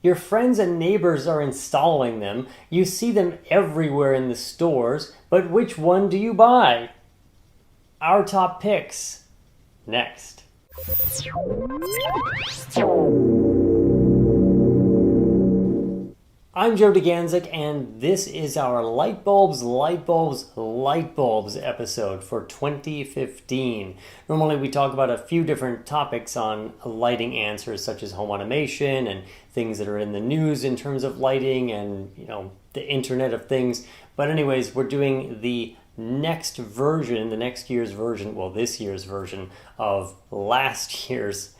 Your friends and neighbors are installing them. You see them everywhere in the stores, but which one do you buy? Our top picks next. I'm Joe DeGanzik, and this is our Light Bulbs episode for 2015. Normally we talk about a few different topics on lighting answers, such as home automation and things that are in the news in terms of lighting and, the Internet of Things. But anyways, we're doing the next year's version of last year's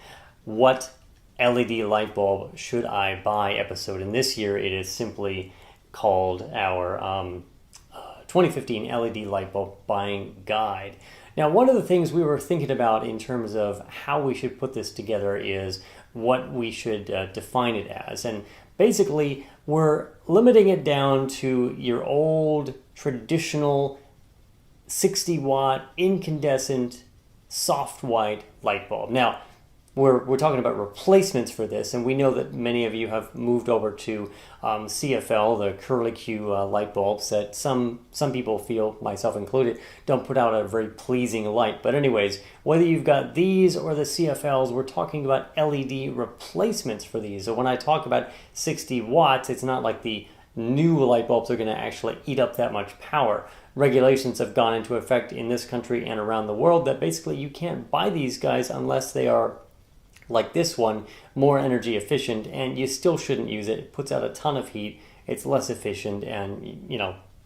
What LED light bulb should I buy episode, and this year it is simply called our 2015 LED light bulb buying guide. Now, one of the things we were thinking about in terms of how we should put this together is what we should define it as, and basically we're limiting it down to your old traditional 60 watt incandescent soft white light bulb. Now, we're talking about replacements for this, and we know that many of you have moved over to CFL, the curlicue light bulbs that some people feel, myself included, don't put out a very pleasing light. But anyways, whether you've got these or the CFLs, we're talking about LED replacements for these. So when I talk about 60 watts, it's not like the new light bulbs are going to actually eat up that much power. Regulations have gone into effect in this country and around the world that basically you can't buy these guys unless they are, like this one, more energy efficient, and you still shouldn't use it. It puts out a ton of heat, it's less efficient, and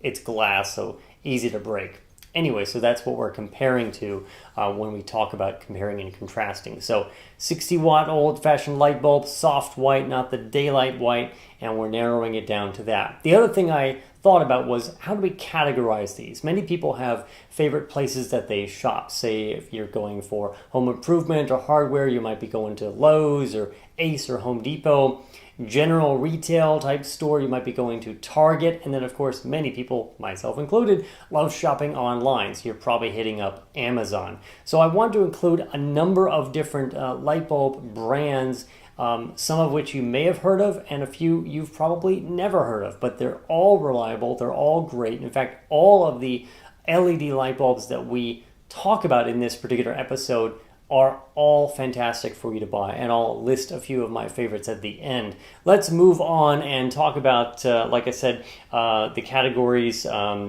it's glass, so easy to break. Anyway, so that's what we're comparing to when we talk about comparing and contrasting. So 60 watt old-fashioned light bulb, soft white, not the daylight white, and we're narrowing it down to that. The other thing I thought about was, how do we categorize these? Many people have favorite places that they shop. Say if you're going for home improvement or hardware, you might be going to Lowe's or Ace or Home Depot. General retail type store, you might be going to Target. And then of course, many people, myself included, love shopping online. So you're probably hitting up Amazon. So I want to include a number of different light bulb brands, some of which you may have heard of, and a few you've probably never heard of, but they're all reliable, they're all great. In fact, all of the LED light bulbs that we talk about in this particular episode are all fantastic for you to buy, and I'll list a few of my favorites at the end. Let's move on and talk about, like I said, the categories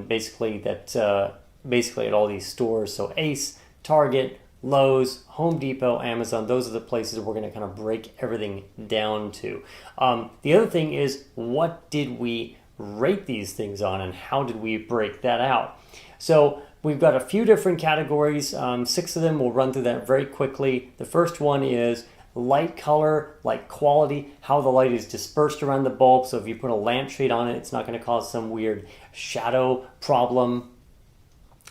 basically at all these stores. So Ace, Target, Lowe's, Home Depot, Amazon, those are the places we're going to kind of break everything down to. The other thing is, what did we rate these things on, and how did we break that out? So we've got a few different categories, 6 of them. We'll run through that very quickly. The first one is light color, light quality, how the light is dispersed around the bulb. So if you put a lampshade on it, it's not going to cause some weird shadow problem.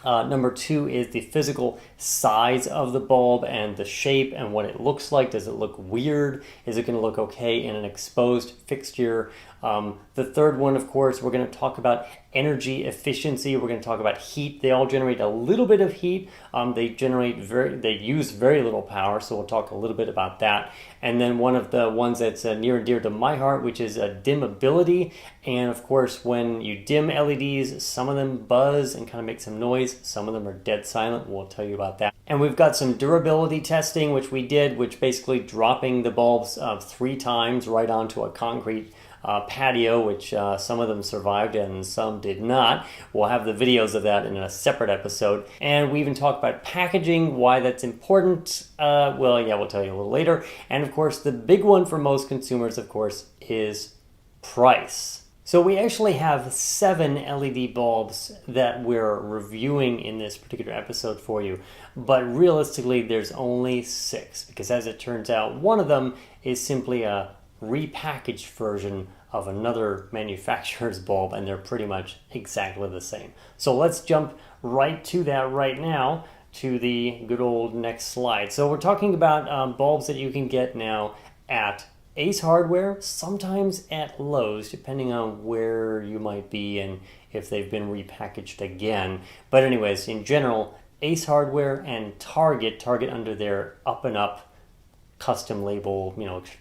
Number 2 is the physical size of the bulb and the shape and what it looks like. Does it look weird? Is it going to look okay in an exposed fixture? The third one, of course, we're going to talk about energy efficiency. We're going to talk about heat. They all generate a little bit of heat. They use very little power, so we'll talk a little bit about that. And then one of the ones that's near and dear to my heart, which is dimmability. And of course, when you dim LEDs, some of them buzz and kind of make some noise. Some of them are dead silent. We'll tell you about that. And we've got some durability testing, which we did, which basically dropping the bulbs 3 times right onto a concrete patio, which some of them survived and some did not. We'll have the videos of that in a separate episode. And we even talk about packaging, why that's important. We'll tell you a little later. And of course, the big one for most consumers, of course, is price. So we actually have 7 LED bulbs that we're reviewing in this particular episode for you, but realistically there's only 6, because as it turns out, one of them is simply a repackaged version of another manufacturer's bulb, and they're pretty much exactly the same. So let's jump right to that right now, to the good old next slide. So we're talking about bulbs that you can get now at Ace Hardware, sometimes at Lowe's, depending on where you might be and if they've been repackaged again. But anyways, in general, Ace Hardware and Target under their Up and Up custom label,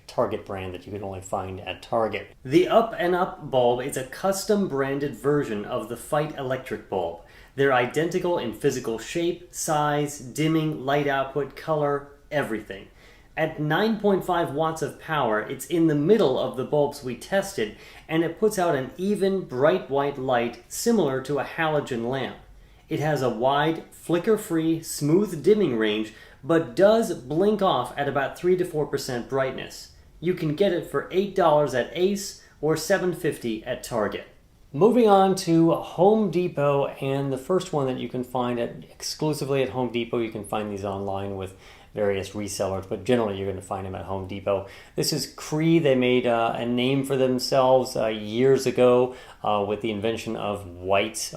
Target brand that you can only find at Target. The Up and Up bulb is a custom branded version of the Fight electric bulb. They're identical in physical shape, size, dimming, light output, color, everything. At 9.5 watts of power, it's in the middle of the bulbs we tested, and it puts out an even, bright white light similar to a halogen lamp. It has a wide, flicker-free, smooth dimming range, but does blink off at about 3 to 4% brightness. You can get it for $8 at Ace or $7.50 at Target. Moving on to Home Depot, and the first one that you can find exclusively at Home Depot. You can find these online with various resellers, but generally you're going to find them at Home Depot. This is Cree. They made a name for themselves years ago with the invention of white,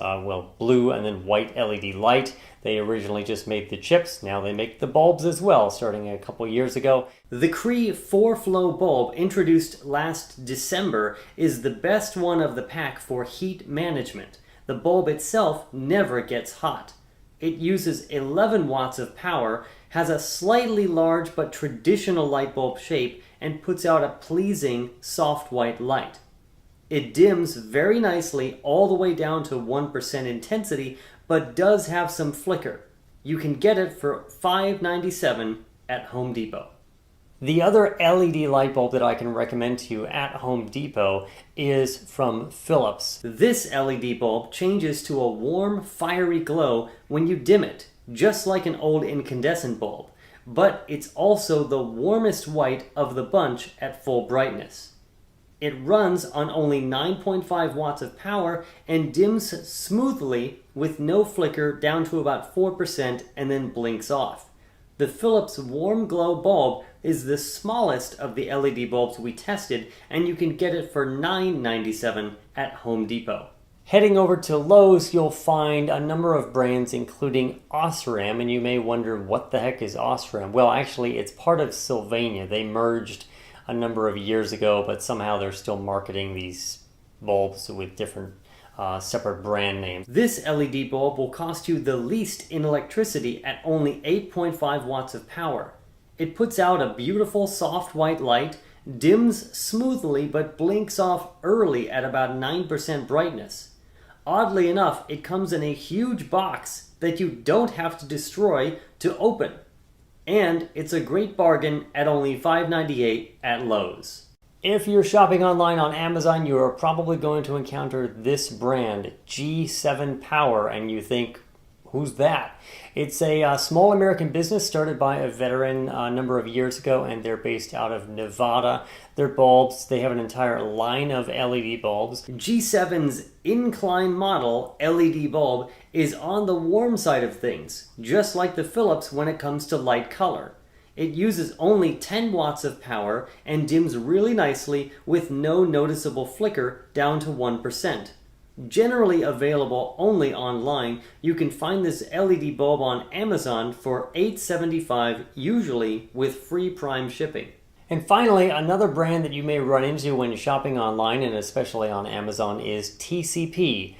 blue and then white LED light. They originally just made the chips. Now they make the bulbs as well, starting a couple years ago. The Cree 4-flow bulb, introduced last December, is the best one of the pack for heat management. The bulb itself never gets hot. It uses 11 watts of power, has a slightly large but traditional light bulb shape, and puts out a pleasing soft white light. It dims very nicely all the way down to 1% intensity, but does have some flicker. You can get it for $5.97 at Home Depot. The other LED light bulb that I can recommend to you at Home Depot is from Philips. This LED bulb changes to a warm, fiery glow when you dim it, just like an old incandescent bulb, but it's also the warmest white of the bunch at full brightness. It runs on only 9.5 watts of power and dims smoothly with no flicker down to about 4% and then blinks off. The Philips Warm Glow bulb is the smallest of the LED bulbs we tested, and you can get it for $9.97 at Home Depot. Heading over to Lowe's, you'll find a number of brands including Osram, and you may wonder what the heck is Osram? Well, actually it's part of Sylvania. They merged a number of years ago, but somehow they're still marketing these bulbs with different separate brand names. This LED bulb will cost you the least in electricity at only 8.5 watts of power. It puts out a beautiful soft white light, dims smoothly but blinks off early at about 9% brightness. Oddly enough, it comes in a huge box that you don't have to destroy to open. And it's a great bargain at only $5.98 at Lowe's. If you're shopping online on Amazon, you are probably going to encounter this brand, G7 Power, and you think, who's that? It's a small American business started by a veteran a number of years ago, and they're based out of Nevada. Their bulbs, they have an entire line of LED bulbs. G7's incline model LED bulb is on the warm side of things, just like the Philips when it comes to light color. It uses only 10 watts of power and dims really nicely with no noticeable flicker down to 1%. Generally available only online, you can find this LED bulb on Amazon for $8.75, usually with free Prime shipping. And finally, another brand that you may run into when shopping online, and especially on Amazon, is TCP.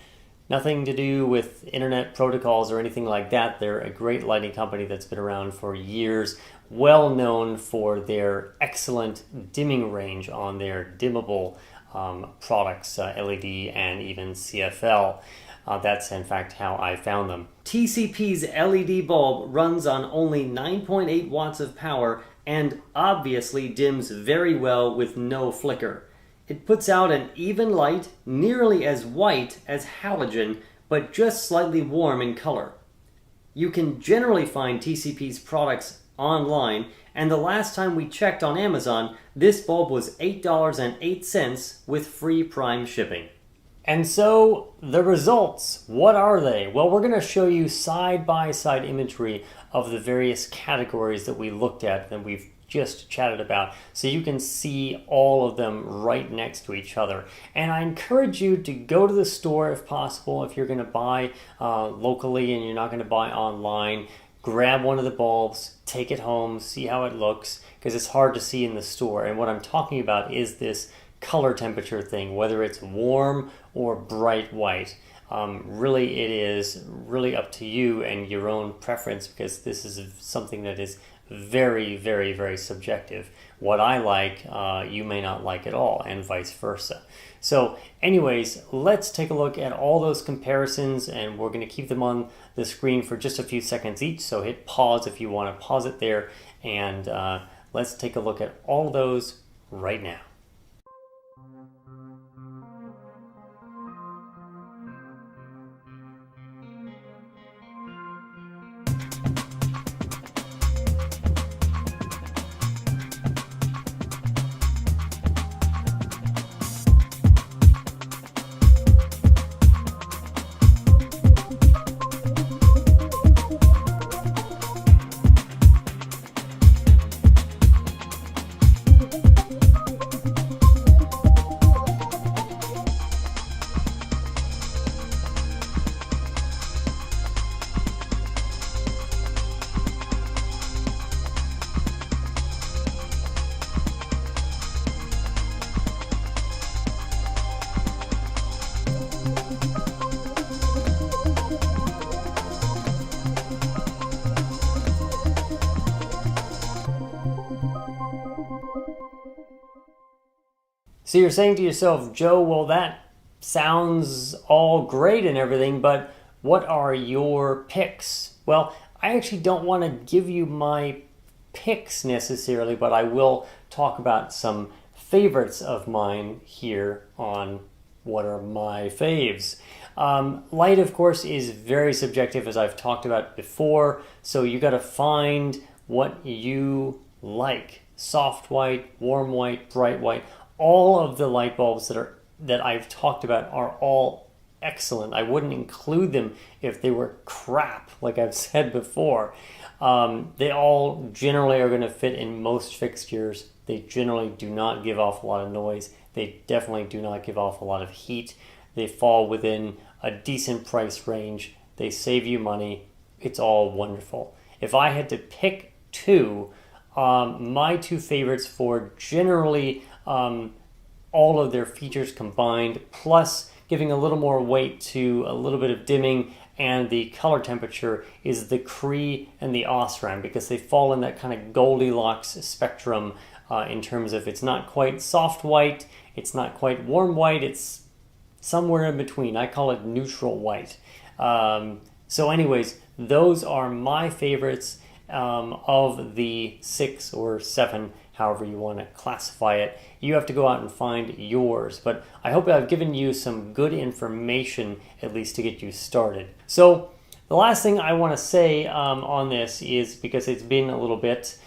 Nothing to do with internet protocols or anything like that. They're a great lighting company that's been around for years, well known for their excellent dimming range on their dimmable products, LED and even CFL. That's in fact how I found them. TCP's LED bulb runs on only 9.8 watts of power and obviously dims very well with no flicker. It puts out an even light, nearly as white as halogen, but just slightly warm in color. You can generally find TCP's products online, and the last time we checked on Amazon, this bulb was $8.08 with free Prime shipping. And so, the results, what are they? Well, we're going to show you side-by-side imagery of the various categories that we looked at that we've just chatted about, so you can see all of them right next to each other. And I encourage you to go to the store if possible. If you're going to buy locally and you're not going to buy online, grab one of the bulbs, take it home, see how it looks, because it's hard to see in the store. And what I'm talking about is this color temperature thing, whether it's warm or bright white. Really, it is really up to you and your own preference, because this is something that is very, very, very subjective. What I like, you may not like at all, and vice versa. So anyways, let's take a look at all those comparisons, and we're going to keep them on the screen for just a few seconds each. So hit pause if you want to pause it there, and let's take a look at all those right now. So you're saying to yourself, Joe, well, that sounds all great and everything, but what are your picks? Well, I actually don't want to give you my picks necessarily, but I will talk about some favorites of mine here on what are my faves. Light, of course, is very subjective, as I've talked about before, so you got to find what you like. Soft white, warm white, bright white. All of the light bulbs that I've talked about are all excellent. I wouldn't include them if they were crap, like I've said before. They all generally are going to fit in most fixtures. They generally do not give off a lot of noise. They definitely do not give off a lot of heat. They fall within a decent price range. They save you money. It's all wonderful. If I had to pick two, my two favorites for generally all of their features combined, plus giving a little more weight to a little bit of dimming and the color temperature, is the Cree and the Osram, because they fall in that kind of Goldilocks spectrum in terms of it's not quite soft white, it's not quite warm white, it's somewhere in between. I call it neutral white. So anyways, those are my favorites of the 6 or 7, however you want to classify it. You have to go out and find yours, but I hope I've given you some good information at least to get you started. So the last thing I want to say on this is, because it's been a little bit,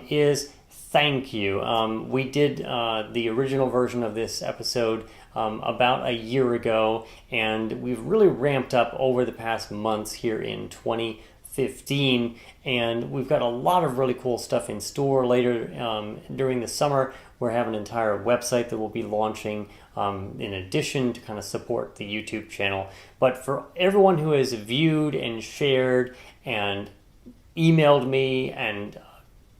is thank you. We did the original version of this episode about a year ago, and we've really ramped up over the past months here in 2015, and we've got a lot of really cool stuff in store later during the summer. We're having an entire website that we'll be launching in addition to kind of support the YouTube channel. But for everyone who has viewed and shared and emailed me and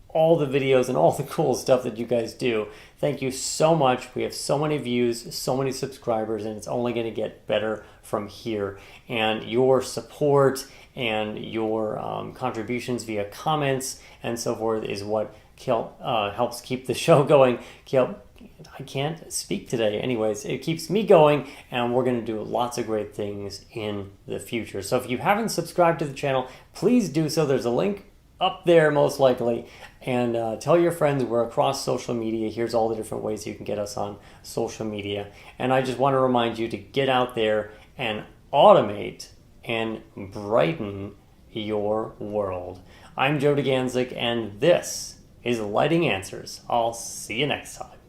all the videos and all the cool stuff that you guys do, thank you so much. We have so many views, so many subscribers, and it's only going to get better from here. And your support and your contributions via comments and so forth is what helps keep the show going. I can't speak today. Anyways, it keeps me going, and we're going to do lots of great things in the future. So if you haven't subscribed to the channel, please do so. There's a link up there most likely, and tell your friends. We're across social media. Here's all the different ways you can get us on social media. And I just want to remind you to get out there and automate and brighten your world. I'm Joe DeGanzik, and this is Lighting Answers. I'll see you next time.